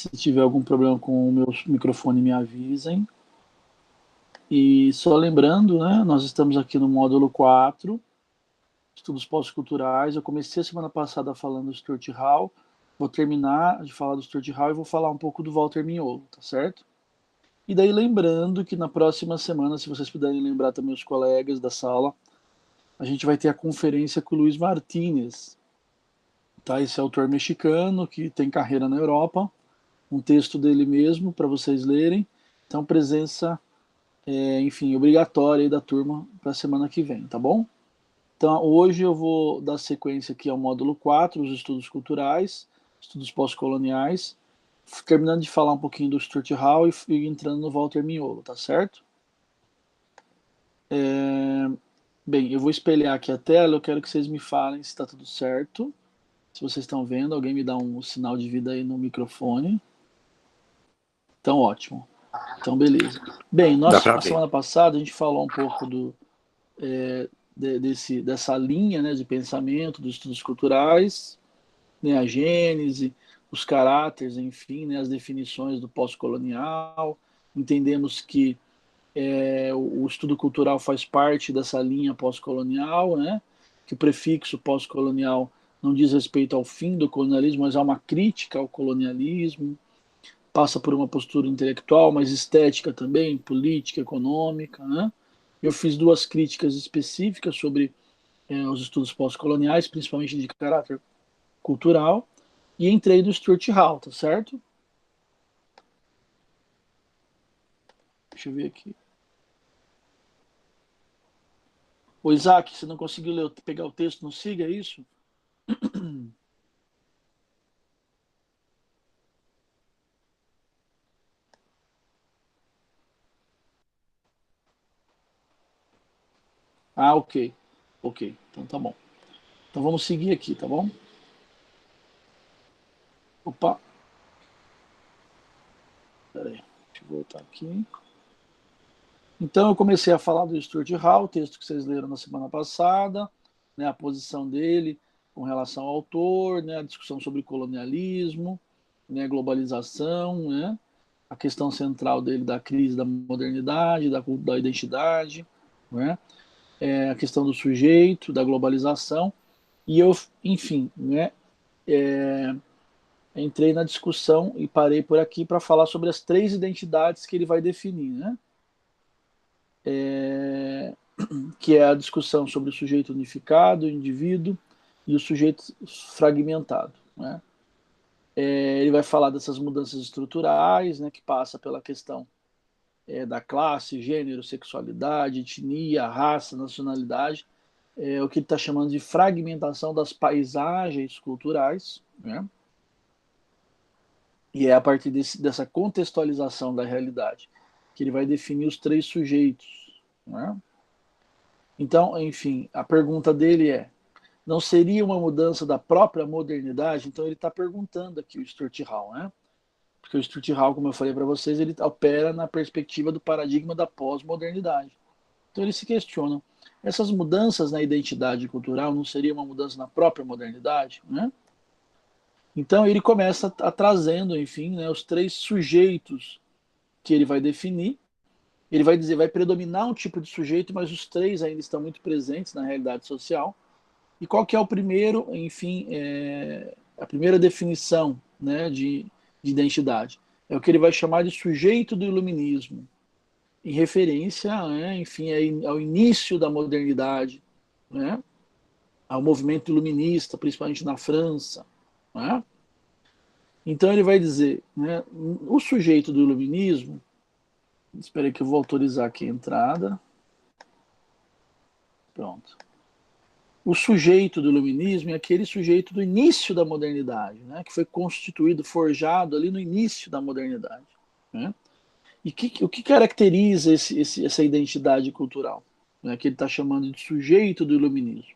Se tiver algum problema com o meu microfone, me avisem. E só lembrando, né, nós estamos aqui no módulo 4, estudos pós-culturais. Eu comecei a semana passada falando do Stuart Hall, vou terminar de falar do Stuart Hall e vou falar um pouco do Walter Mignolo, tá certo? E daí lembrando que na próxima semana, se vocês puderem lembrar também os colegas da sala, a gente vai ter a conferência com o Luiz Martínez, tá? Esse autor mexicano que tem carreira na Europa, um texto dele mesmo para vocês lerem. Então, presença, enfim, obrigatória aí da turma para a semana que vem, tá bom? Então, hoje eu vou dar sequência aqui ao módulo 4, os estudos culturais, estudos pós-coloniais, terminando de falar um pouquinho do Stuart Hall e entrando no Walter Mignolo, tá certo? Bem, eu vou espelhar aqui a tela, eu quero que vocês me falem se está tudo certo. Se vocês estão vendo, alguém me dá um sinal de vida aí no microfone. Então, ótimo. Então, beleza. Bem, Dá pra a ver. semana passada a gente falou um pouco dessa linha, né, de pensamento dos estudos culturais, né, a gênese, os caráteres, enfim, né, as definições do pós-colonial. Entendemos que o estudo cultural faz parte dessa linha pós-colonial, né, que o prefixo pós-colonial não diz respeito ao fim do colonialismo, mas há uma crítica ao colonialismo, passa por uma postura intelectual, mas estética também, política, econômica, né? Eu fiz duas críticas específicas sobre os estudos pós-coloniais, principalmente de caráter cultural, e entrei no Stuart Hall, tá certo? Deixa eu ver aqui. Ô Isaac, você não conseguiu pegar o texto, não siga isso? Ah, ok. Ok, então tá bom. Então vamos seguir aqui, tá bom? Opa, peraí, deixa eu voltar aqui. Então eu comecei a falar do Stuart Hall, o texto que vocês leram na semana passada, né, a posição dele com relação ao autor, né, a discussão sobre colonialismo, né, globalização, né, a questão central dele da crise da modernidade, da identidade, né, a questão do sujeito, da globalização, e eu, enfim, né, entrei na discussão e parei por aqui para falar sobre as três identidades que ele vai definir, né? Que é a discussão sobre o sujeito unificado, o indivíduo, e o sujeito fragmentado. Né? Ele vai falar dessas mudanças estruturais, né, que passa pela questão da classe, gênero, sexualidade, etnia, raça, nacionalidade, o que ele está chamando de fragmentação das paisagens culturais, né? E é a partir dessa contextualização da realidade que ele vai definir os três sujeitos. Né? Então, enfim, a pergunta dele é: não seria uma mudança da própria modernidade? Então ele está perguntando aqui o Stuart Hall, né? Porque o Stuart Hall, como eu falei para vocês, ele opera na perspectiva do paradigma da pós-modernidade. Então ele se questiona: essas mudanças na identidade cultural não seria uma mudança na própria modernidade, né? Então ele começa trazendo, enfim, né, os três sujeitos que ele vai definir. Ele vai dizer, vai predominar um tipo de sujeito, mas os três ainda estão muito presentes na realidade social. E qual que é o primeiro, enfim, a primeira definição, né, de identidade? É o que ele vai chamar de sujeito do iluminismo, em referência, né, enfim, ao início da modernidade, né, ao movimento iluminista, principalmente na França. Né? Então ele vai dizer, né, o sujeito do iluminismo, espera aí que eu vou autorizar aqui a entrada. Pronto. O sujeito do iluminismo é aquele sujeito do início da modernidade, né, que foi constituído, forjado ali no início da modernidade. Né? E o que caracteriza essa identidade cultural, né, que ele está chamando de sujeito do iluminismo?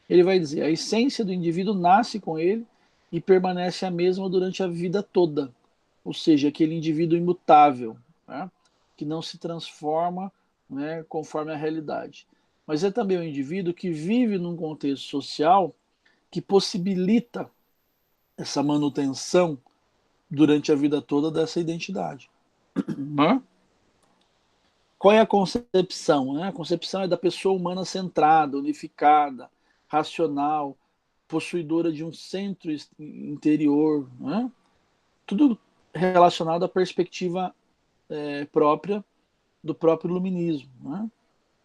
Ele vai dizer, a essência do indivíduo nasce com ele e permanece a mesma durante a vida toda, ou seja, aquele indivíduo imutável, né, que não se transforma, né, conforme a realidade. Mas é também um indivíduo que vive num contexto social que possibilita essa manutenção, durante a vida toda dessa identidade. Qual é a concepção? Né? A concepção é da pessoa humana centrada, unificada, racional, possuidora de um centro interior, né? Tudo relacionado à perspectiva própria do próprio iluminismo, né?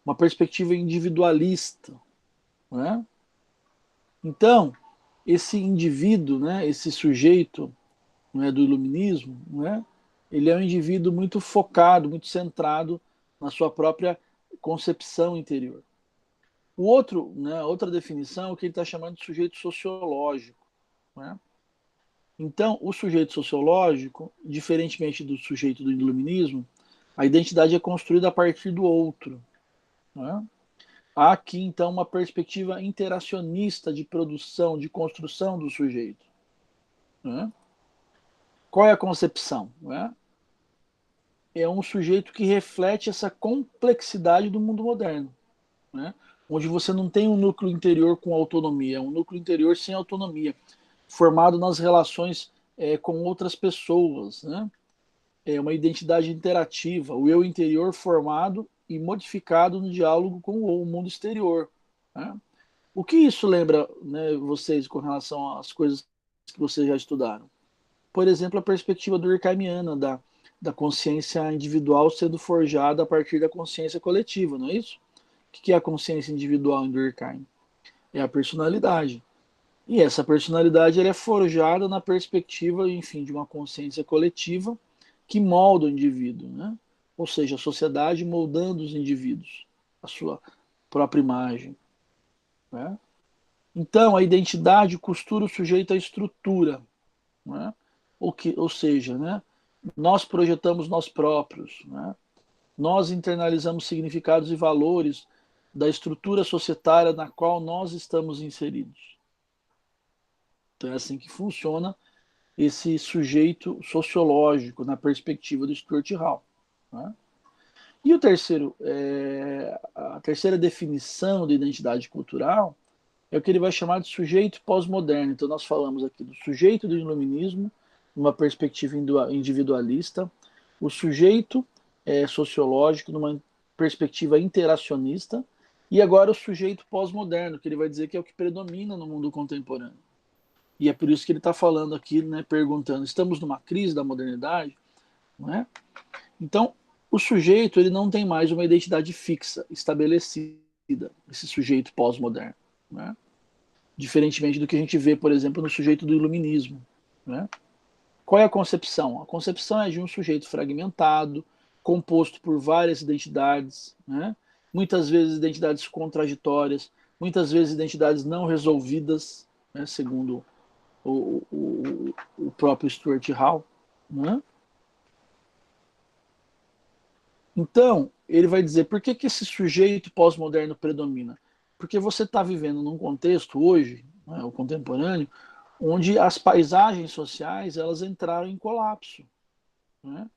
Uma perspectiva individualista, né? Então, esse indivíduo, né, esse sujeito, né, do iluminismo, né, ele é um indivíduo muito focado, muito centrado na sua própria concepção interior. O outro, né, outra definição é o que ele está chamando de sujeito sociológico, né? Então, o sujeito sociológico, diferentemente do sujeito do iluminismo, a identidade é construída a partir do outro, né? Há aqui, então, uma perspectiva interacionista de produção, de construção do sujeito, né? Qual é a concepção? Né? É um sujeito que reflete essa complexidade do mundo moderno, né? Onde você não tem um núcleo interior com autonomia, é um núcleo interior sem autonomia, formado nas relações com outras pessoas, né? É uma identidade interativa, o eu interior formado e modificado no diálogo com o mundo exterior, né? O que isso lembra, né, vocês com relação às coisas que vocês já estudaram? Por exemplo, a perspectiva durkheimiana da consciência individual sendo forjada a partir da consciência coletiva, não é isso? O que é a consciência individual em Durkheim? É a personalidade. E essa personalidade ela é forjada na perspectiva, enfim, de uma consciência coletiva que molda o indivíduo, né? Ou seja, a sociedade moldando os indivíduos, a sua própria imagem, né? Então, a identidade costura o sujeito à estrutura, né? Ou seja, né? Nós projetamos nós próprios, né? Nós internalizamos significados e valores da estrutura societária na qual nós estamos inseridos. Então é assim que funciona esse sujeito sociológico na perspectiva do Stuart Hall, né? E o terceiro, a terceira definição de identidade cultural é o que ele vai chamar de sujeito pós-moderno. Então nós falamos aqui do sujeito do iluminismo, numa perspectiva individualista, o sujeito sociológico, numa perspectiva interacionista, e agora o sujeito pós-moderno, que ele vai dizer que é o que predomina no mundo contemporâneo. E é por isso que ele está falando aqui, né, perguntando, estamos numa crise da modernidade? Não é? Então, o sujeito ele não tem mais uma identidade fixa, estabelecida, esse sujeito pós-moderno, né? Diferentemente do que a gente vê, por exemplo, no sujeito do iluminismo, né? Qual é a concepção? A concepção é de um sujeito fragmentado, composto por várias identidades, né? Muitas vezes identidades contraditórias, muitas vezes identidades não resolvidas, né? Segundo o próprio Stuart Hall, né? Então, ele vai dizer por que esse sujeito pós-moderno predomina? Porque você está vivendo num contexto hoje, né, o contemporâneo, onde as paisagens sociais elas entraram em colapso, né?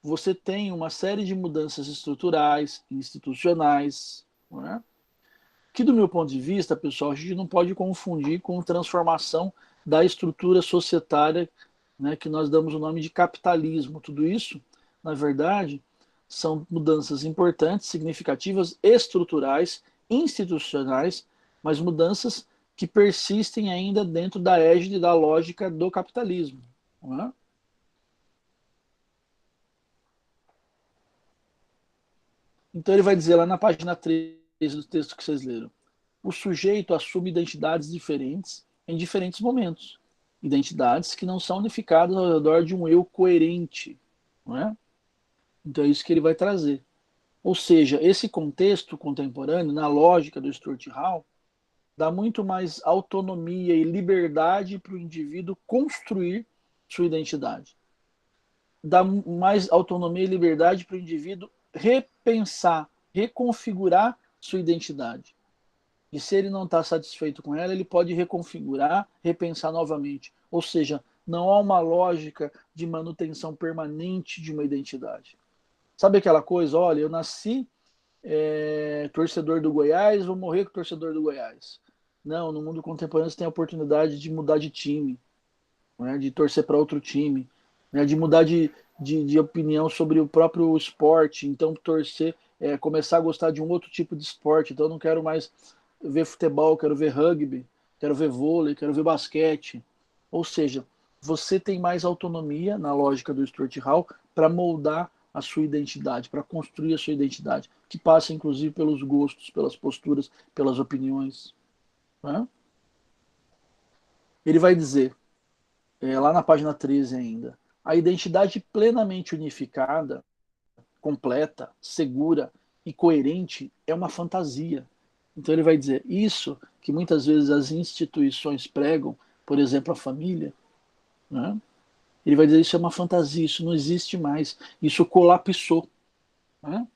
Você tem uma série de mudanças estruturais, institucionais, né? Que do meu ponto de vista, pessoal, a gente não pode confundir com transformação da estrutura societária, né, que nós damos o nome de capitalismo. Tudo isso, na verdade, são mudanças importantes, significativas, estruturais, institucionais, mas mudanças que persistem ainda dentro da égide da lógica do capitalismo. Não é? Então ele vai dizer lá na página 3 do texto que vocês leram: o sujeito assume identidades diferentes em diferentes momentos. Identidades que não são unificadas ao redor de um eu coerente. Não é? Então é isso que ele vai trazer. Ou seja, esse contexto contemporâneo, na lógica do Stuart Hall, dá muito mais autonomia e liberdade para o indivíduo construir sua identidade. Dá mais autonomia e liberdade para o indivíduo repensar, reconfigurar sua identidade. E se ele não está satisfeito com ela, ele pode reconfigurar, repensar novamente. Ou seja, não há uma lógica de manutenção permanente de uma identidade. Sabe aquela coisa? Olha, eu nasci torcedor do Goiás, vou morrer com torcedor do Goiás. Não, no mundo contemporâneo você tem a oportunidade de mudar de time. né, de torcer para outro time, né, de mudar de opinião sobre o próprio esporte, então torcer, começar a gostar de um outro tipo de esporte, então eu não quero mais ver futebol, quero ver rugby, quero ver vôlei, quero ver basquete. Ou seja, você tem mais autonomia, na lógica do Stuart Hall, para moldar a sua identidade, para construir a sua identidade, que passa inclusive pelos gostos, pelas posturas, pelas opiniões. Né? Ele vai dizer, lá na página 13 ainda, a identidade plenamente unificada, completa, segura e coerente é uma fantasia. Então ele vai dizer, isso que muitas vezes as instituições pregam, por exemplo, a família, né? Ele vai dizer, isso é uma fantasia, isso não existe mais, isso colapsou. Né?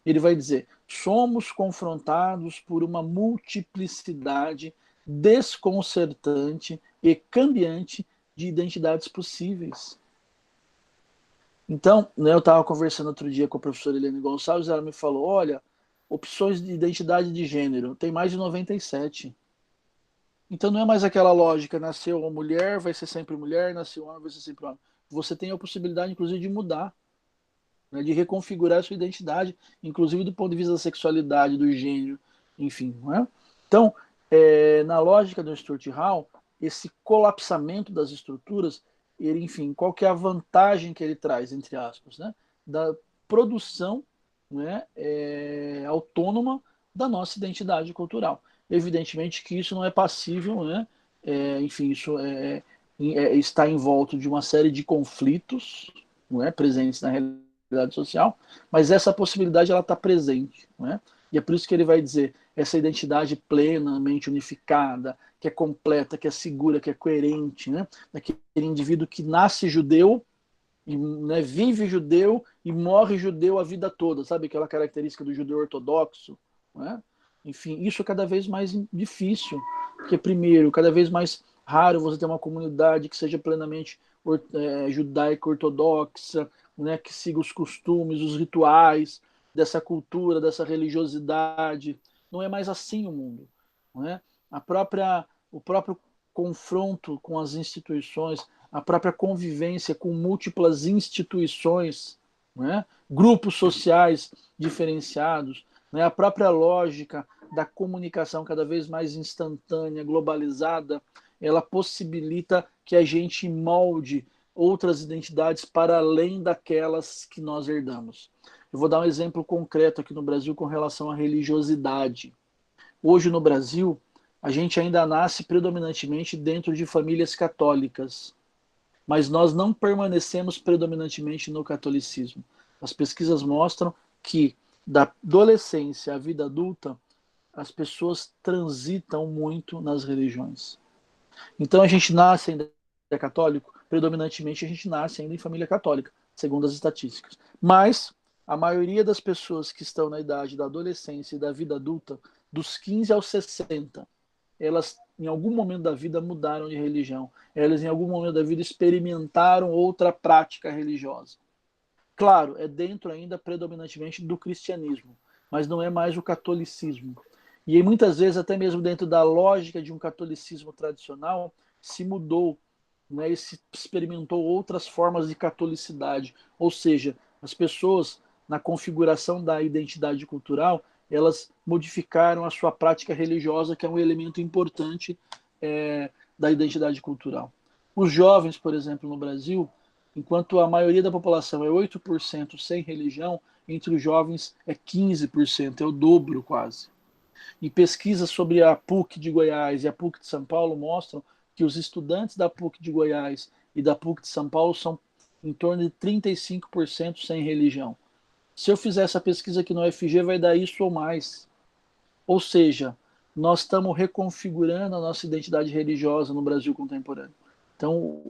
Ele vai dizer, somos confrontados por uma multiplicidade desconcertante e cambiante de identidades possíveis. Então, né, eu estava conversando outro dia com a professora Helene Gonçalves, ela me falou, olha, opções de identidade de gênero, tem mais de 97. Então não é mais aquela lógica, nasceu uma mulher, nasceu homem, vai ser sempre homem. Você tem a possibilidade, inclusive, de mudar, né, de reconfigurar a sua identidade, inclusive do ponto de vista da sexualidade, do gênero, enfim. Não é? Então, na lógica do Stuart Hall, esse colapsamento das estruturas, ele, enfim, qual que é a vantagem que ele traz, entre aspas, né, da produção, né, autônoma da nossa identidade cultural. Evidentemente que isso não é passível, né, enfim, isso está envolto de uma série de conflitos, não é, presentes na realidade social, mas essa possibilidade ela está presente, né? E é por isso que ele vai dizer essa identidade plenamente unificada, que é completa, que é segura, que é coerente, né? Daquele indivíduo que nasce judeu, e, né, vive judeu e morre judeu a vida toda, sabe aquela característica do judeu ortodoxo, né? Enfim, isso é cada vez mais difícil, porque primeiro, cada vez mais raro você ter uma comunidade que seja plenamente judaica ortodoxa, né, que siga os costumes, os rituais dessa cultura, dessa religiosidade. Não é mais assim o mundo, não é? O próprio confronto com as instituições, a própria convivência com múltiplas instituições, né? Grupos sociais diferenciados, né? A própria lógica da comunicação cada vez mais instantânea, globalizada, ela possibilita que a gente molde outras identidades para além daquelas que nós herdamos. Eu vou dar um exemplo concreto aqui no Brasil com relação à religiosidade. Hoje no Brasil, a gente ainda nasce predominantemente dentro de famílias católicas, mas nós não permanecemos predominantemente no catolicismo. As pesquisas mostram que da adolescência à vida adulta, as pessoas transitam muito nas religiões. Então a gente nasce ainda católico, predominantemente a gente nasce ainda em família católica, segundo as estatísticas. Mas a maioria das pessoas que estão na idade da adolescência e da vida adulta, dos 15 aos 60, elas em algum momento da vida mudaram de religião. Elas em algum momento da vida experimentaram outra prática religiosa. Claro, é dentro ainda predominantemente do cristianismo, mas não é mais o catolicismo. E muitas vezes, até mesmo dentro da lógica de um catolicismo tradicional, se mudou, né, e se experimentou outras formas de catolicidade. Ou seja, as pessoas, na configuração da identidade cultural, elas modificaram a sua prática religiosa, que é um elemento importante da identidade cultural. Os jovens, por exemplo, no Brasil, enquanto a maioria da população é 8% sem religião, entre os jovens é 15%, é o dobro quase. E pesquisas sobre a PUC de Goiás e a PUC de São Paulo mostram que os estudantes da PUC de Goiás e da PUC de São Paulo são em torno de 35% sem religião. Se eu fizer essa pesquisa aqui no UFG, vai dar isso ou mais. Ou seja, nós estamos reconfigurando a nossa identidade religiosa no Brasil contemporâneo. Então,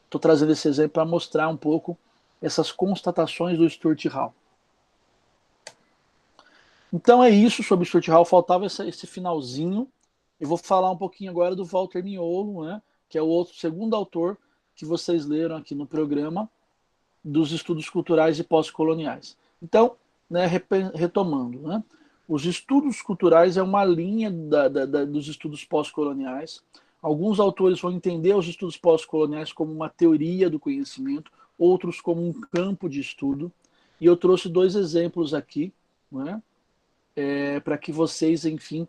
estou trazendo esse exemplo para mostrar um pouco essas constatações do Stuart Hall. Então é isso sobre o Stuart Hall, faltava esse finalzinho. Eu vou falar um pouquinho agora do Walter Miolo, né, que é o outro segundo autor que vocês leram aqui no programa dos estudos culturais e pós-coloniais. Então, né, retomando, né, os estudos culturais é uma linha dos estudos pós-coloniais, Alguns autores vão entender os estudos pós-coloniais como uma teoria do conhecimento, outros como um campo de estudo. E eu trouxe 2 exemplos aqui, né, para que vocês, enfim,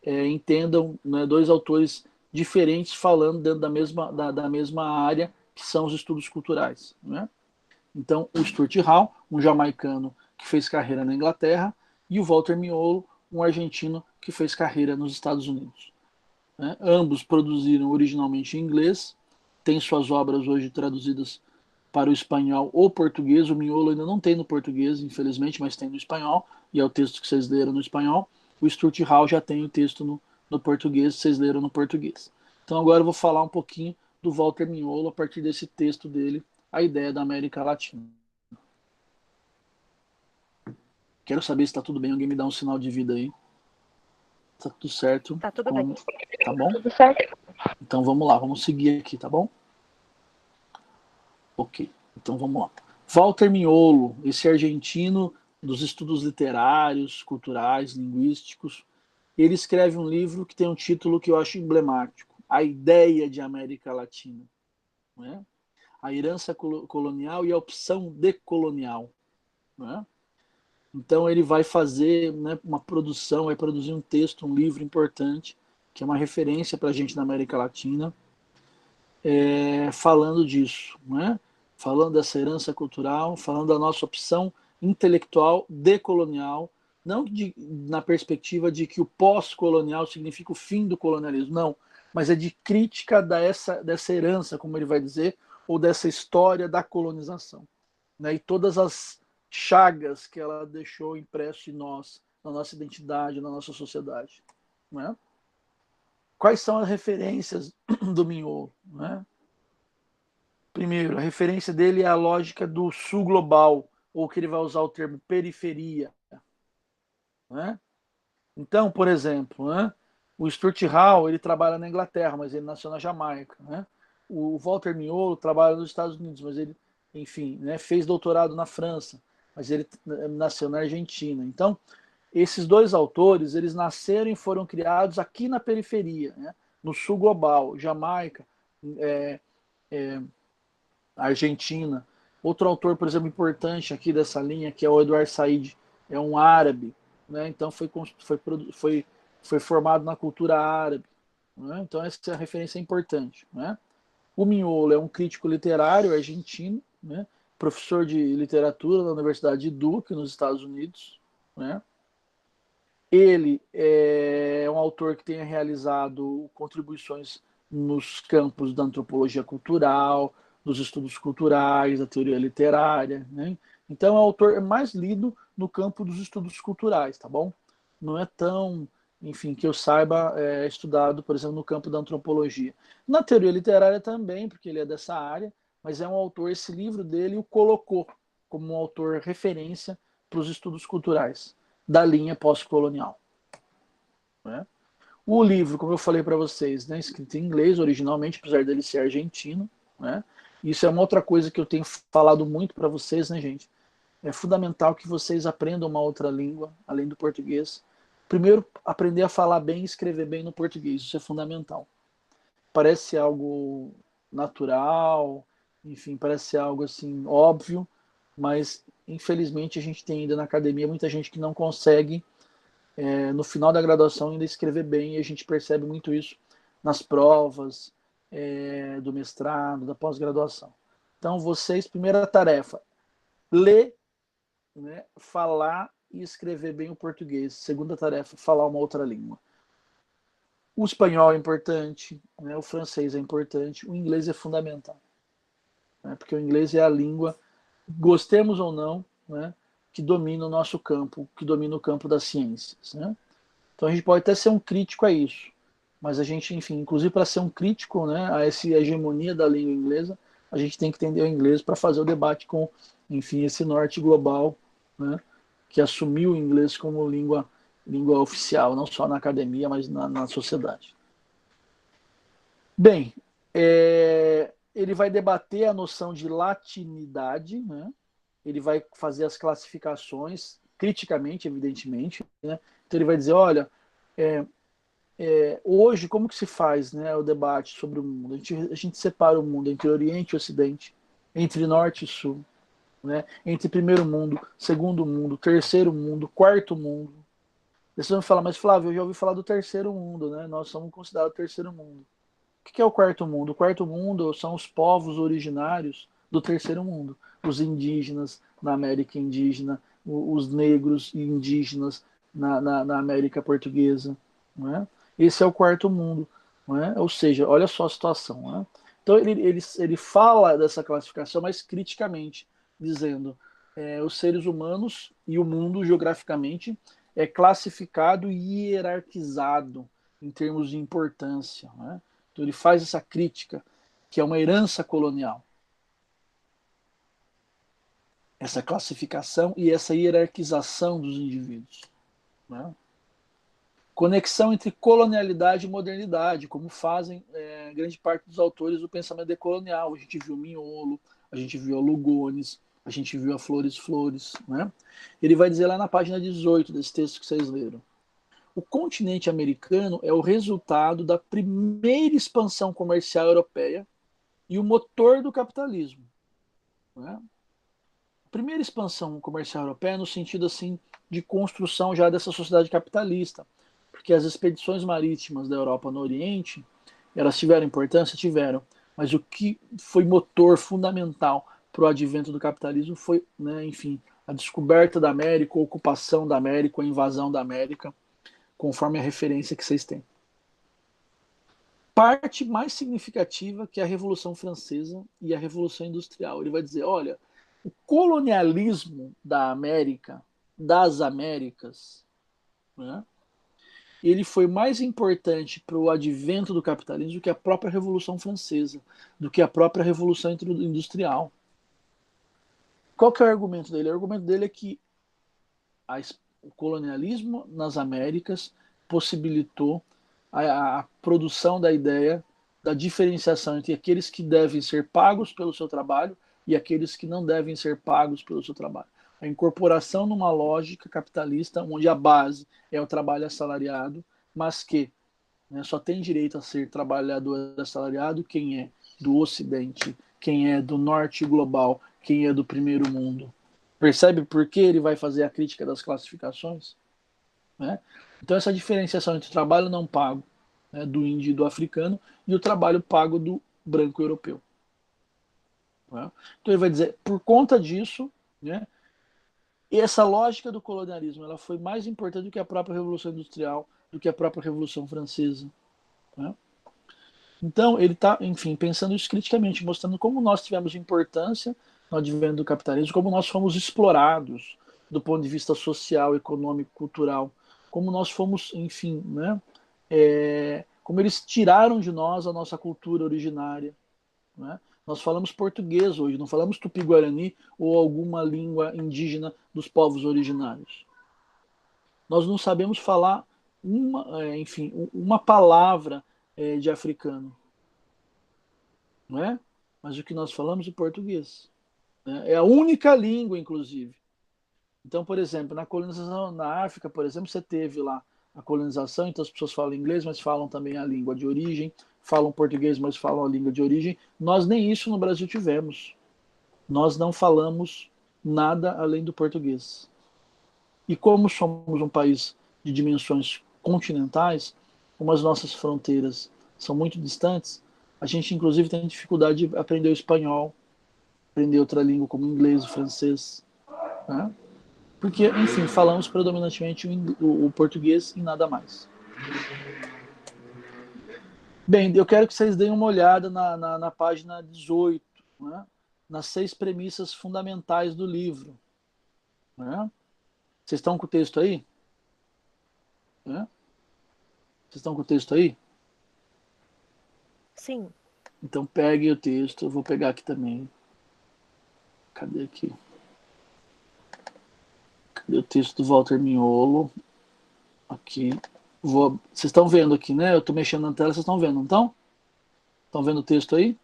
entendam, né, 2 autores diferentes falando dentro da mesma área, que são os estudos culturais. Né? Então, o Stuart Hall, um jamaicano que fez carreira na Inglaterra, e o Walter Miolo, um argentino que fez carreira nos Estados Unidos. Né? Ambos produziram originalmente em inglês, têm suas obras hoje traduzidas para o espanhol ou português. O Miolo ainda não tem no português, infelizmente, mas tem no espanhol, e é o texto que vocês leram no espanhol. O Stuart Hall já tem o texto no português, vocês leram no português. Então agora eu vou falar um pouquinho do Walter Miolo a partir desse texto dele, A Ideia da América Latina. Quero saber se está tudo bem, alguém me dá um sinal de vida aí. Tá tudo certo? Tá tudo bem. Tá bom? Tudo certo. Então vamos lá, vamos seguir aqui, tá bom? Ok, então vamos lá. Walter Miolo, esse argentino dos estudos literários, culturais, linguísticos, ele escreve um livro que tem um título que eu acho emblemático, A Ideia de América Latina. Né? A herança colonial e a opção decolonial. Né? Então ele vai fazer, né, uma produção, vai produzir um texto, um livro importante, que é uma referência para a gente na América Latina, falando disso, né? Falando dessa herança cultural, falando da nossa opção intelectual decolonial, não na perspectiva de que o pós-colonial significa o fim do colonialismo, não, mas é de crítica dessa herança, como ele vai dizer, ou dessa história da colonização. Né? E todas as chagas que ela deixou impresso em nós, na nossa identidade, na nossa sociedade. Né? Quais são as referências do Miolo? Né? Primeiro, a referência dele é a lógica do sul global, ou que ele vai usar o termo periferia. Né? Então, por exemplo, né, o Stuart Hall ele trabalha na Inglaterra, mas ele nasceu na Jamaica. Né? O Walter Miolo trabalha nos Estados Unidos, mas ele, enfim, né, fez doutorado na França, mas ele nasceu na Argentina. Então, esses 2 autores, eles nasceram e foram criados aqui na periferia, né, no sul global, Jamaica, Argentina. Outro autor, por exemplo, importante aqui dessa linha, que é o Edward Said, é um árabe, né? Então foi formado na cultura árabe. Né? Então essa referência é importante. Né? O Miolo é um crítico literário argentino, né? Professor de literatura na Universidade de Duke, nos Estados Unidos. Né? Ele é um autor que tenha realizado contribuições nos campos da antropologia cultural, dos estudos culturais, da teoria literária. Né? Então, é o autor mais lido no campo dos estudos culturais, tá bom? Não é tão, enfim, que eu saiba, estudado, por exemplo, no campo da antropologia. Na teoria literária também, porque ele é dessa área, mas é um autor, esse livro dele o colocou como um autor referência para os estudos culturais da linha pós-colonial. Né? O livro, como eu falei para vocês, né, escrito em inglês originalmente, apesar dele ser argentino. Né? Isso é uma outra coisa que eu tenho falado muito para vocês, né, gente? É fundamental que vocês aprendam uma outra língua, além do português. Primeiro, aprender a falar bem e escrever bem no português. Isso é fundamental. Parece algo natural, enfim, parece algo assim óbvio, mas infelizmente a gente tem ainda na academia muita gente que não consegue, no final da graduação, ainda escrever bem, e a gente percebe muito isso nas provas do mestrado, da pós-graduação. Então, vocês, primeira tarefa, ler, né, falar e escrever bem o português. Segunda tarefa, falar uma outra língua. O espanhol é importante, né, o francês é importante, o inglês é fundamental. Né, porque o inglês é a língua, gostemos ou não, né, que domina o nosso campo, que domina o campo das ciências. Né? Então a gente pode até ser um crítico a isso, mas a gente, enfim, inclusive para ser um crítico, né, a essa hegemonia da língua inglesa, a gente tem que entender o inglês para fazer o debate com, enfim, esse norte global, né, que assumiu o inglês como língua oficial, não só na academia, mas na sociedade. Bem, ele vai debater a noção de latinidade, né? Ele vai fazer as classificações criticamente, evidentemente. Né? Então ele vai dizer, olha, Hoje, como que se faz, né, o debate sobre o mundo? A gente separa o mundo entre Oriente e Ocidente, entre Norte e Sul, né, entre primeiro mundo, segundo mundo, terceiro mundo, quarto mundo. Vocês vão falar, mas Flávio, eu já ouvi falar do terceiro mundo, né? Nós somos considerados o terceiro mundo. O que é o quarto mundo? O quarto mundo são os povos originários do terceiro mundo. Os indígenas na América Indígena, os negros e indígenas na América Portuguesa. Não é? Esse é o quarto mundo. Não é? Ou seja, olha só a situação. Não é? Então ele fala dessa classificação, mas criticamente, dizendo os seres humanos e o mundo geograficamente é classificado e hierarquizado em termos de importância. Né? Então ele faz essa crítica, que é uma herança colonial. Essa classificação e essa hierarquização dos indivíduos. Né? Conexão entre colonialidade e modernidade, como fazem grande parte dos autores do pensamento decolonial. A gente viu Miolo, a gente viu a Lugones, a gente viu a Flores Flores. Né? Ele vai dizer lá na página 18 desse texto que vocês leram. O continente americano é o resultado da primeira expansão comercial europeia e o motor do capitalismo. Né? A primeira expansão comercial europeia no sentido assim de construção já dessa sociedade capitalista, porque as expedições marítimas da Europa no Oriente, elas tiveram importância? Tiveram, mas o que foi motor fundamental para o advento do capitalismo foi, né, enfim, a descoberta da América, a ocupação da América, a invasão da América, conforme a referência que vocês têm. Parte mais significativa que é a Revolução Francesa e a Revolução Industrial. Ele vai dizer, olha, o colonialismo da América, das Américas, né, ele foi mais importante para o advento do capitalismo do que a própria Revolução Francesa, do que a própria Revolução Industrial. Qual que é o argumento dele? O argumento dele é que o colonialismo nas Américas possibilitou a produção da ideia da diferenciação entre aqueles que devem ser pagos pelo seu trabalho e aqueles que não devem ser pagos pelo seu trabalho. A incorporação numa lógica capitalista onde a base é o trabalho assalariado, mas que, né, só tem direito a ser trabalhador assalariado quem é do Ocidente, quem é do Norte global, quem é do primeiro mundo. Percebe por que ele vai fazer a crítica das classificações? Né? Então, essa diferenciação entre o trabalho não pago, né, do índio e do africano e o trabalho pago do branco europeu. Né? Então, ele vai dizer, por conta disso, né, essa lógica do colonialismo ela foi mais importante do que a própria Revolução Industrial, do que a própria Revolução Francesa. Né? Então, ele está, enfim, pensando isso criticamente, mostrando como nós tivemos importância no advento do capitalismo, como nós fomos explorados do ponto de vista social, econômico, cultural, como nós fomos, enfim, né, como eles tiraram de nós a nossa cultura originária. Né? Nós falamos português hoje, não falamos tupi-guarani ou alguma língua indígena dos povos originários. Nós não sabemos falar uma palavra de africano, não é? Mas o que nós falamos é português. Né? É a única língua, inclusive. Então, por exemplo, na colonização na África, por exemplo, você teve lá a colonização, então as pessoas falam inglês, mas falam também a língua de origem, falam português, mas falam a língua de origem. Nós nem isso no Brasil tivemos. Nós não falamos nada além do português. E como somos um país de dimensões continentais, como as nossas fronteiras são muito distantes, a gente inclusive tem dificuldade de aprender o espanhol, aprender outra língua como o inglês, o francês, né? Porque, enfim, falamos predominantemente o português e nada mais. Bem, eu quero que vocês deem uma olhada na página 18, né? Nas 6 premissas fundamentais do livro. Né? Vocês estão com o texto aí? Né? Vocês estão com o texto aí? Sim. Então peguem o texto, eu vou pegar aqui também. Cadê aqui? Cadê o texto do Walter Miolo? Aqui. Vocês estão vendo aqui, né? Eu estou mexendo na tela, vocês estão vendo, não estão? Estão vendo o texto aí?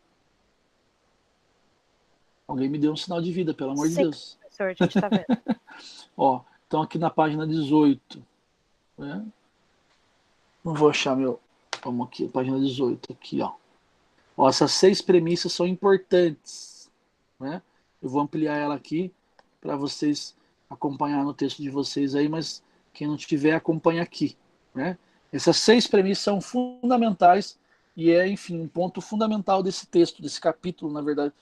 Alguém me deu um sinal de vida, pelo amor de Sim, Deus. professor, a gente está vendo. Ó, então aqui na página 18. Né? Não vou achar meu. Vamos aqui, página 18, aqui, ó. Ó, essas 6 premissas são importantes, né? Eu vou ampliar ela aqui para vocês acompanhar no texto de vocês aí, mas quem não tiver, acompanha aqui, né? Essas 6 premissas são fundamentais e é, enfim, um ponto fundamental desse texto, desse capítulo, na verdade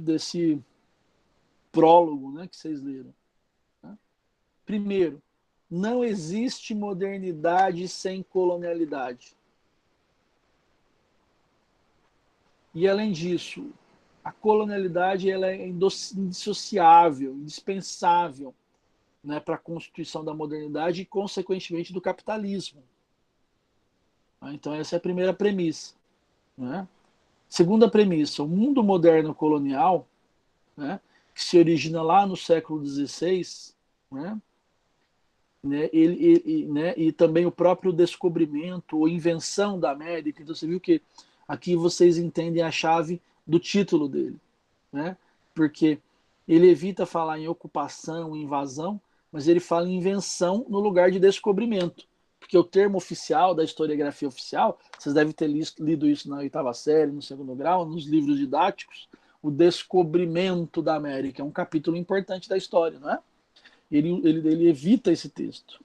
desse prólogo, né, que vocês leram. Né? Primeiro, não existe modernidade sem colonialidade. E além disso, a colonialidade ela é indissociável, indispensável, né, para a constituição da modernidade e, consequentemente, do capitalismo. Então, essa é a primeira premissa. Né? Segunda premissa, o mundo moderno colonial, né, que se origina lá no século XVI, né, e também o próprio descobrimento ou invenção da América. Então, você viu que aqui vocês entendem a chave do título dele. Né? Porque ele evita falar em ocupação, invasão, mas ele fala em invenção no lugar de descobrimento. Porque o termo oficial da historiografia oficial, vocês devem ter lido isso na oitava série, no segundo grau, nos livros didáticos, o descobrimento da América é um capítulo importante da história, não é? Ele evita esse texto.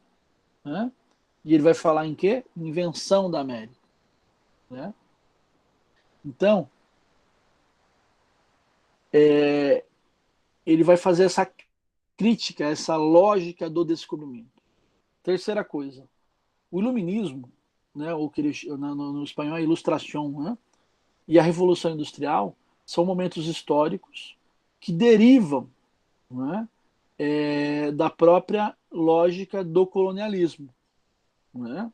Né? E ele vai falar em quê? Invenção da América. Né? Então, ele vai fazer essa crítica, essa lógica do descobrimento. Terceira coisa, o iluminismo, né, ou que ele, no espanhol é ilustração, né, e a Revolução Industrial são momentos históricos que derivam, né, da própria lógica do colonialismo. Né?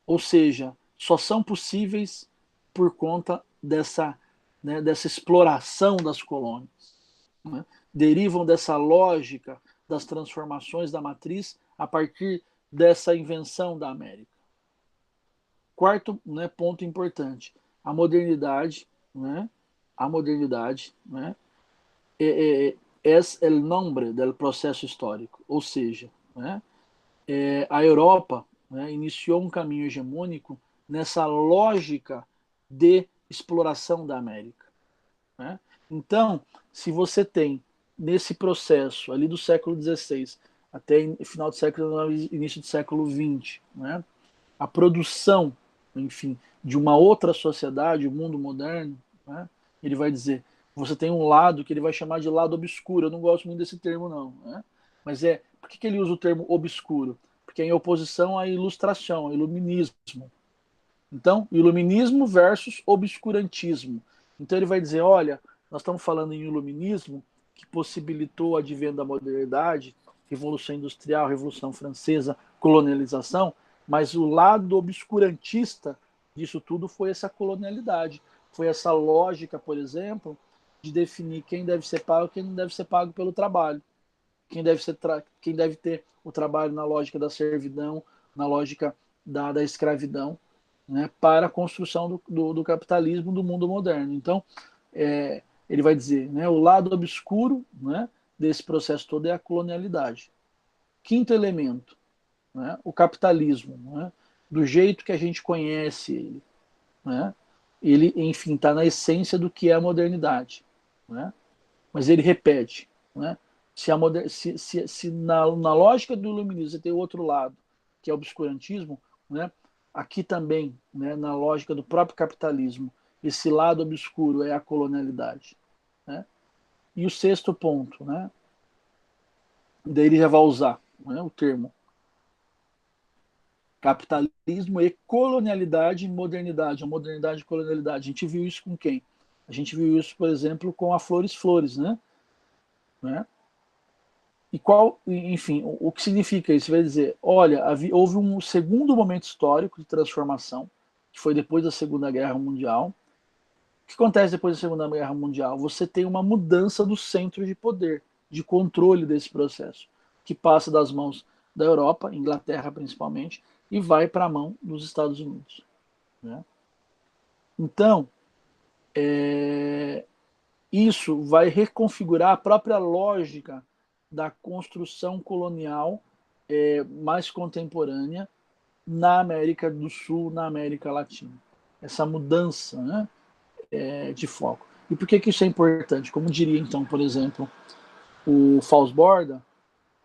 Ou seja, só são possíveis por conta dessa exploração das colônias. Né? Derivam dessa lógica das transformações da matriz a partir dessa invenção da América. Quarto, né, ponto importante, a modernidade, né, né, es el nombre del processo histórico, ou seja, né, a Europa, né, iniciou um caminho hegemônico nessa lógica de exploração da América. Né? Então, se você tem nesse processo ali do século XVI até final do século XIX, início do século XX, né, a produção, enfim, de uma outra sociedade, o mundo moderno, né, ele vai dizer, você tem um lado que ele vai chamar de lado obscuro. Eu não gosto muito desse termo, não. Né? Mas por que ele usa o termo obscuro? Porque é em oposição à ilustração, ao iluminismo. Então, iluminismo versus obscurantismo. Então ele vai dizer, olha, nós estamos falando em iluminismo que possibilitou o advento da modernidade, Revolução Industrial, Revolução Francesa, colonialização, mas o lado obscurantista disso tudo foi essa colonialidade. Foi essa lógica, por exemplo, de definir quem deve ser pago e quem não deve ser pago pelo trabalho. Quem deve ter o trabalho na lógica da servidão, na lógica da escravidão, né, para a construção do capitalismo do mundo moderno. Então, ele vai dizer, né, o lado obscuro, né, desse processo todo é a colonialidade. Quinto elemento, né, o capitalismo, né, do jeito que a gente conhece ele. Né, ele, enfim, está na essência do que é a modernidade. Né, mas ele repete, né, se na lógica do iluminismo você tem o outro lado, que é o obscurantismo, né, aqui também, né, na lógica do próprio capitalismo, esse lado obscuro é a colonialidade. Né? E o sexto ponto, né, daí ele já vai usar, né, o termo capitalismo e colonialidade e modernidade, a modernidade e colonialidade. A gente viu isso com quem? A gente viu isso, por exemplo, com a Flores Flores, né? E qual, enfim, o que significa isso? Vai dizer, olha, houve um segundo momento histórico de transformação, que foi depois da Segunda Guerra Mundial. O que acontece depois da Segunda Guerra Mundial? Você tem uma mudança do centro de poder, de controle desse processo, que passa das mãos da Europa, Inglaterra principalmente, e vai para a mão dos Estados Unidos. Né? Então, isso vai reconfigurar a própria lógica da construção colonial mais contemporânea, na América do Sul, na América Latina. Essa mudança, né, de foco. E por que isso é importante? Como diria, então, por exemplo, o Fawcett,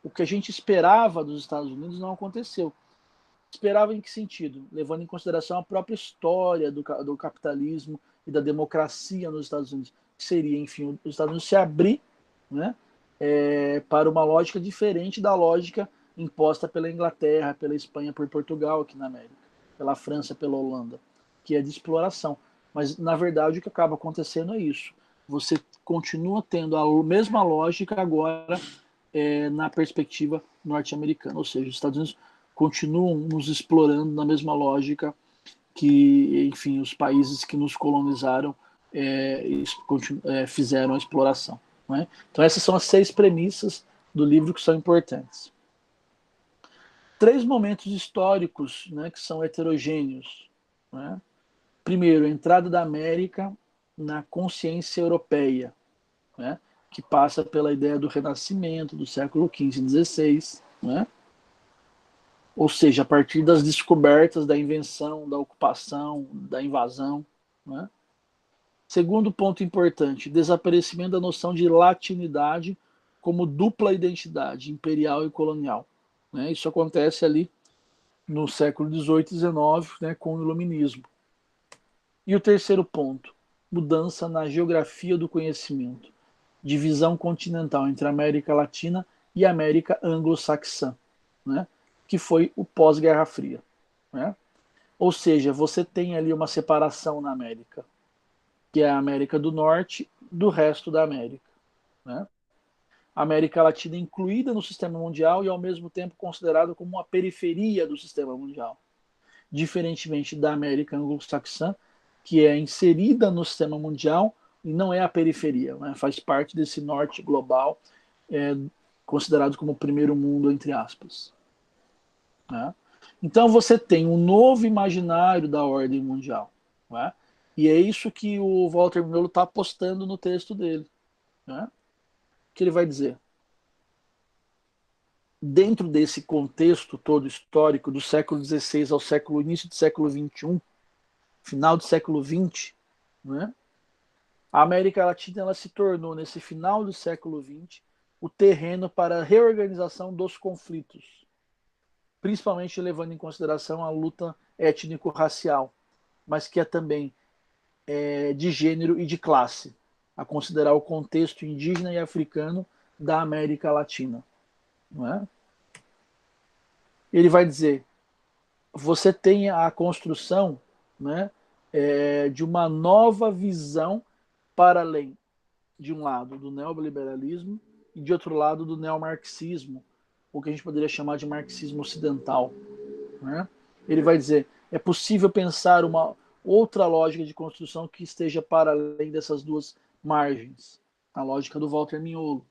o que a gente esperava dos Estados Unidos não aconteceu. Esperava em que sentido? Levando em consideração a própria história do capitalismo e da democracia nos Estados Unidos, que seria, enfim, os Estados Unidos se abrir, né, para uma lógica diferente da lógica imposta pela Inglaterra, pela Espanha, por Portugal aqui na América, pela França, pela Holanda, que é de exploração. Mas, na verdade, o que acaba acontecendo é isso. Você continua tendo a mesma lógica agora na perspectiva norte-americana, ou seja, os Estados Unidos continuam nos explorando na mesma lógica que, enfim, os países que nos colonizaram fizeram a exploração. Né? Então essas são as 6 premissas do livro que são importantes. 3 momentos históricos, né, que são heterogêneos. Né? Primeiro, a entrada da América na consciência europeia, né, que passa pela ideia do Renascimento, do século XV e XVI, né? Ou seja, a partir das descobertas da invenção, da ocupação, da invasão. Né? Segundo ponto importante, desaparecimento da noção de latinidade como dupla identidade, imperial e colonial. Né? Isso acontece ali no século XVIII e XIX, né, com o Iluminismo. E o terceiro ponto, mudança na geografia do conhecimento, divisão continental entre a América Latina e a América anglo-saxã, né, que foi o pós-Guerra Fria. Né? Ou seja, você tem ali uma separação na América, que é a América do Norte do resto da América. Né? A América Latina incluída no sistema mundial e ao mesmo tempo considerada como uma periferia do sistema mundial. Diferentemente da América anglo-saxã, que é inserida no sistema mundial e não é a periferia, né? Faz parte desse norte global, considerado como o primeiro mundo, entre aspas. Né? Então você tem um novo imaginário da ordem mundial. Né? E é isso que o Walter Mignolo está apostando no texto dele. Né? Que ele vai dizer. Dentro desse contexto todo histórico, do século XVI ao início do século XXI, final do século XX, né? A América Latina ela se tornou, nesse final do século XX, o terreno para a reorganização dos conflitos, principalmente levando em consideração a luta étnico-racial, mas que é também de gênero e de classe, a considerar o contexto indígena e africano da América Latina. Não é? Ele vai dizer, você tem a construção, né, de uma nova visão para além, de um lado, do neoliberalismo e de outro lado, do neomarxismo, o que a gente poderia chamar de marxismo ocidental. Né? Ele vai dizer, é possível pensar uma outra lógica de construção que esteja para além dessas duas margens, a lógica do Walter Mignolo.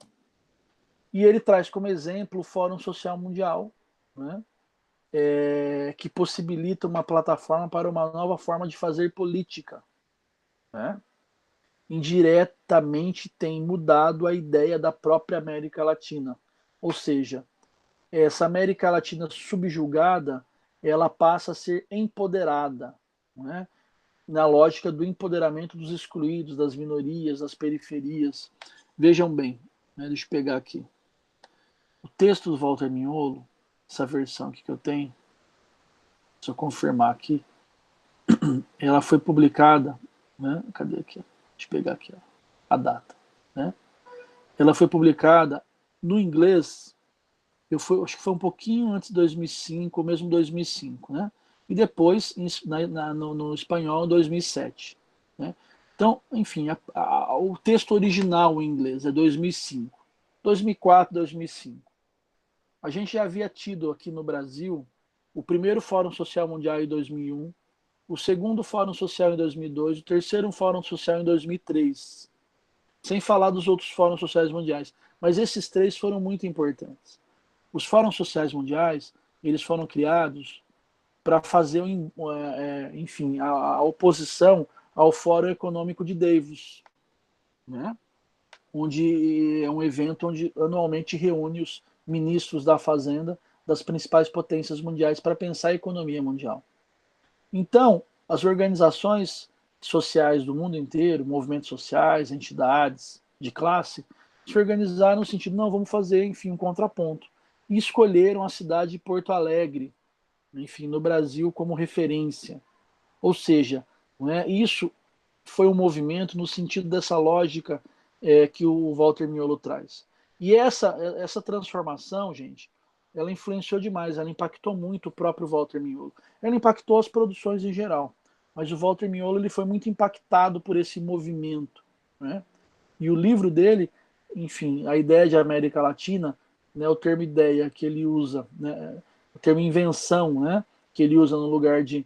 E ele traz como exemplo o Fórum Social Mundial, né? Que possibilita uma plataforma para uma nova forma de fazer política. Né? Indiretamente tem mudado a ideia da própria América Latina. Ou seja, essa América Latina subjugada, ela passa a ser empoderada, né? Na lógica do empoderamento dos excluídos, das minorias, das periferias. Vejam bem, né? Deixa eu pegar aqui. O texto do Walter Mignolo, essa versão aqui que eu tenho, se eu confirmar aqui, ela foi publicada, né? Cadê aqui? Deixa eu pegar aqui, ó, a data, né? Ela foi publicada no inglês, acho que foi um pouquinho antes de 2005, ou mesmo 2005, né? E depois no espanhol, 2007. Né? Então, enfim, o texto original em inglês é 2005. 2004, 2005. A gente já havia tido aqui no Brasil o primeiro Fórum Social Mundial em 2001, o segundo Fórum Social em 2002, o terceiro Fórum Social em 2003. Sem falar dos outros Fóruns Sociais Mundiais. Mas esses 3 foram muito importantes. Os Fóruns Sociais Mundiais, eles foram criados para fazer, enfim, a oposição ao Fórum Econômico de Davos, né? Onde é um evento onde anualmente reúne os ministros da Fazenda das principais potências mundiais para pensar a economia mundial. Então, as organizações sociais do mundo inteiro, movimentos sociais, entidades de classe, se organizaram no sentido, não, vamos fazer, enfim, um contraponto. E escolheram a cidade de Porto Alegre, enfim, no Brasil como referência. Ou seja, isso foi um movimento no sentido dessa lógica que o Walter Miolo traz. E essa transformação, gente, ela influenciou demais, ela impactou muito o próprio Walter Miolo. Ela impactou as produções em geral, mas o Walter Miolo ele foi muito impactado por esse movimento, né? E o livro dele, enfim, a ideia de América Latina, né, o termo ideia que ele usa, né, o termo invenção, né, que ele usa no lugar de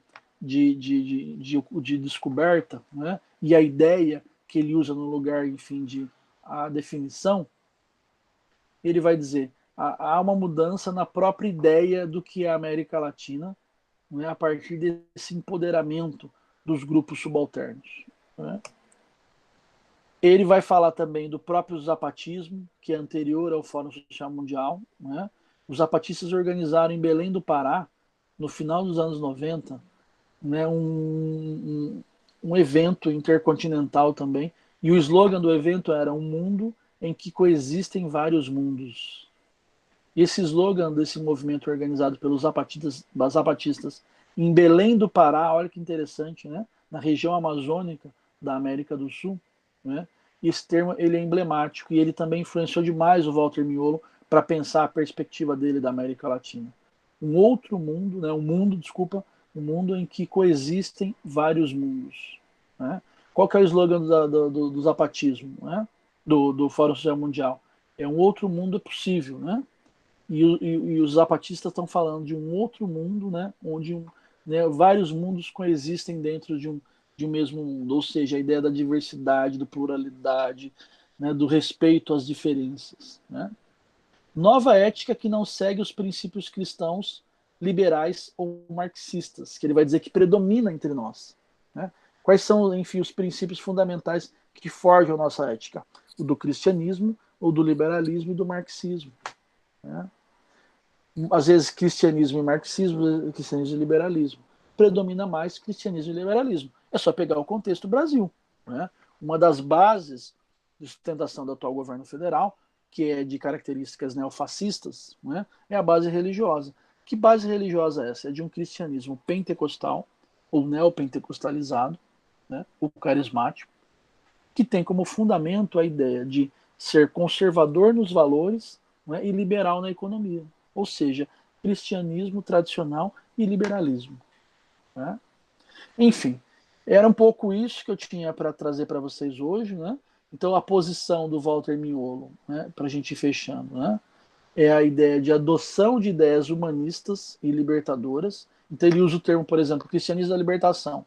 descoberta, né, e a ideia que ele usa no lugar, enfim, de a definição, ele vai dizer, há uma mudança na própria ideia do que é a América Latina, né, a partir desse empoderamento dos grupos subalternos, né. Ele vai falar também do próprio zapatismo, que é anterior ao Fórum Social Mundial, né. Os zapatistas organizaram em Belém do Pará, no final dos anos 90, né, um evento intercontinental também, e o slogan do evento era um mundo em que coexistem vários mundos. E esse slogan desse movimento organizado pelos zapatistas em Belém do Pará, olha que interessante, né, na região amazônica da América do Sul, né, esse termo ele é emblemático e ele também influenciou demais o Walter Miolo para pensar a perspectiva dele da América Latina. Um outro mundo, né, um mundo em que coexistem vários mundos. Né? Qual que é o slogan do zapatismo, né? do Fórum Social Mundial? É um outro mundo é possível, né? E os zapatistas estão falando de um outro mundo, né? Onde vários mundos coexistem dentro de um mesmo mundo, ou seja, a ideia da diversidade, da pluralidade, né? Do respeito às diferenças, né? Nova ética que não segue os princípios cristãos, liberais ou marxistas, que ele vai dizer que predomina entre nós. Né? Quais são, enfim, os princípios fundamentais que forjam a nossa ética? O do cristianismo, o do liberalismo e do marxismo. Né? Às vezes, cristianismo e marxismo, cristianismo e liberalismo. Predomina mais cristianismo e liberalismo. É só pegar o contexto do Brasil. Né? Uma das bases de sustentação do atual governo federal, que é de características neofascistas, né, é a base religiosa. Que base religiosa é essa? É de um cristianismo pentecostal, ou neopentecostalizado, né, o carismático, que tem como fundamento a ideia de ser conservador nos valores, né, e liberal na economia. Ou seja, cristianismo tradicional e liberalismo. Né? Enfim, era um pouco isso que eu tinha para trazer para vocês hoje, né? Então, a posição do Walter Miolo, né, para a gente ir fechando, né, é a ideia de adoção de ideias humanistas e libertadoras. Então, ele usa o termo, por exemplo, cristianismo da libertação,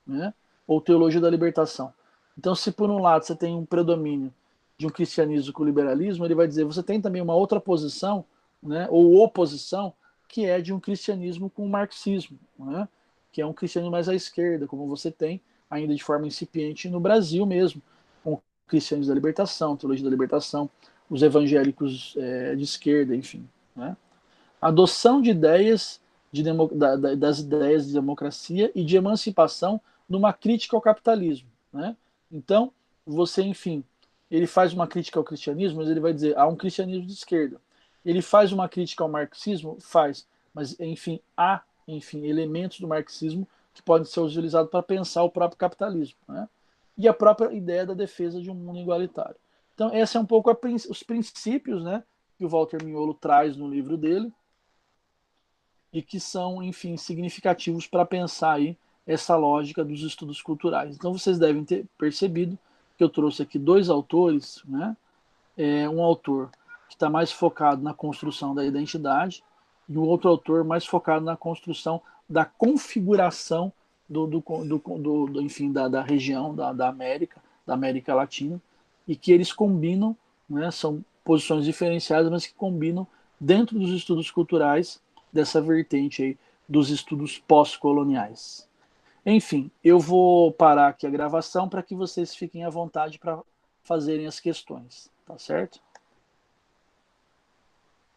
né, ou teologia da libertação. Então, se por um lado você tem um predomínio de um cristianismo com o liberalismo, ele vai dizer você tem também uma outra posição, né, ou oposição, que é de um cristianismo com o marxismo, né, que é um cristianismo mais à esquerda, como você tem ainda de forma incipiente no Brasil mesmo, com cristianismo da libertação, teologia da libertação, os evangélicos de esquerda, enfim. Né? Adoção de ideias das ideias de democracia e de emancipação numa crítica ao capitalismo. Né? Então, você, enfim, ele faz uma crítica ao cristianismo, mas ele vai dizer, há um cristianismo de esquerda. Ele faz uma crítica ao marxismo? Faz. Mas, enfim, há elementos do marxismo que podem ser utilizados para pensar o próprio capitalismo. Né? E a própria ideia da defesa de um mundo igualitário. Então, esse é um pouco os princípios, né, que o Walter Miolo traz no livro dele e que são, enfim, significativos para pensar aí essa lógica dos estudos culturais. Então, vocês devem ter percebido que eu trouxe aqui dois autores, né? Um autor que está mais focado na construção da identidade e o outro autor mais focado na construção da configuração enfim, da região da América Latina, e que eles combinam, né, são posições diferenciadas, mas que combinam dentro dos estudos culturais dessa vertente aí dos estudos pós-coloniais. Enfim, eu vou parar aqui a gravação para que vocês fiquem à vontade para fazerem as questões, tá certo?